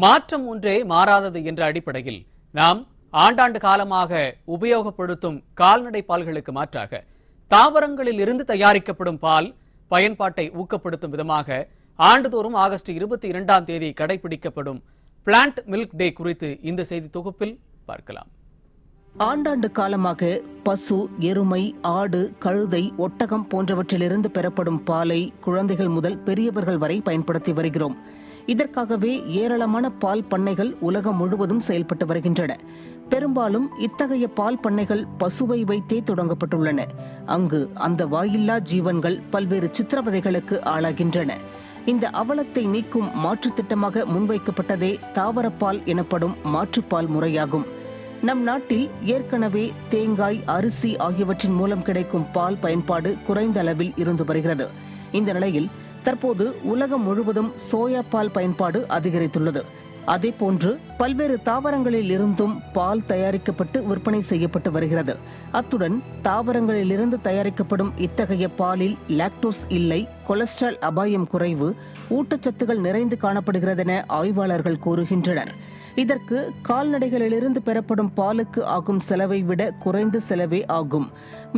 மாற்றம் ஒன்றே மாறாதது என்ற அடிப்படையில் நாம் ஆண்டாண்டு காலமாக உபயோகப்படுத்தும் கால்நடை பால்களுக்கு மாற்றாக தாவரங்களில் இருந்து தயாரிக்கப்படும் பால் பயன்பாட்டை ஊக்கப்படுத்தும் விதமாக ஆண்டுதோறும் ஆகஸ்ட் 22ஆம் தேதி கடைபிடிக்கப்படும் பிளான்ட் மில்க் டே குறித்து இந்த செய்தி தொகுப்பில் பார்க்கலாம். ஆண்டாண்டு காலமாக பசு, எருமை, ஆடு, கழுதை, ஒட்டகம் போன்றவற்றிலிருந்து பெறப்படும் பாலை குழந்தைகள் முதல் பெரியவர்கள் வரை பயன்படுத்தி வருகிறோம். இதற்காகவே ஏராளமான பால் பண்ணைகள் உலகம் முழுவதும் செயல்பட்டு வருகின்றன. பெரும்பாலும் இத்தகைய பால் பண்ணைகள் பசுவை வைத்தே தொடங்கப்பட்டுள்ளன. அங்கு அந்த வாயில்லா ஜீவன்கள் பல்வேறு சித்திரவதைகளுக்கு ஆளாகின்றன. இந்த அவலத்தை நீக்கும் மாற்று திட்டமாக முன்வைக்கப்பட்டதே தாவரப்பால் எனப்படும் மாற்றுப்பால் முறையாகும். நம் நாட்டில் ஏற்கனவே தேங்காய், அரிசி ஆகியவற்றின் மூலம் கிடைக்கும் பால் பயன்பாடு குறைந்த அளவில் இருந்து வருகிறது. இந்த நிலையில் தற்போது உலகம் முழுவதும் சோயா பால் பயன்பாடு அதிகரித்துள்ளது. அதேபோன்று பல்வேறு தாவரங்களில் இருந்தும் பால் தயாரிக்கப்பட்டு விற்பனை செய்யப்பட்டு வருகிறது. அத்துடன் தாவரங்களில் இருந்து தயாரிக்கப்படும் இத்தகைய பாலில் லாக்டோஸ் இல்லை, கொலஸ்ட்ரால் அபாயம் குறைவு, ஊட்டச்சத்துகள் நிறைந்து காணப்படுகிறதென ஆய்வாளர்கள் கூறுகின்றனர். இதற்கு கால்நடைகளிலிருந்து பெறப்படும் பாலுக்கு ஆகும் செலவை விட குறைந்த செலவே ஆகும்.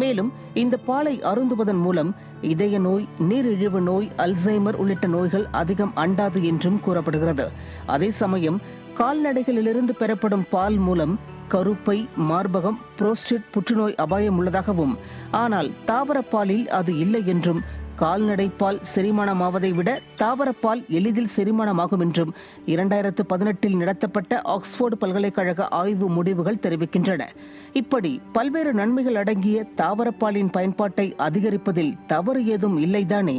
மேலும் இந்த பாலை அருந்துவதன் மூலம் இதய நோய், நீரிழிவு நோய், அல்சைமர் உள்ளிட்ட நோய்கள் அதிகம் அண்டாது என்றும் கூறப்படுகிறது. அதே சமயம் கால்நடைகளிலிருந்து பெறப்படும் பால் மூலம் கருப்பை, மார்பகம், புரோஸ்டேட் புற்றுநோய் அபாயம் உள்ளதாகவும், ஆனால் தாவரப்பாலில் அது இல்லை என்றும், கால்நடை பால் செரிமானமாவதை விட தாவரப்பால் எளிதில் செரிமானமாகும் என்றும் 2018 நடத்தப்பட்ட ஆக்ஸ்போர்டு பல்கலைக்கழக ஆய்வு முடிவுகள் தெரிவிக்கின்றன. இப்படி பல்வேறு நன்மைகள் அடங்கிய தாவரப்பாலின் பயன்பாட்டை அதிகரிப்பதில் தவறு ஏதும் இல்லைதானே?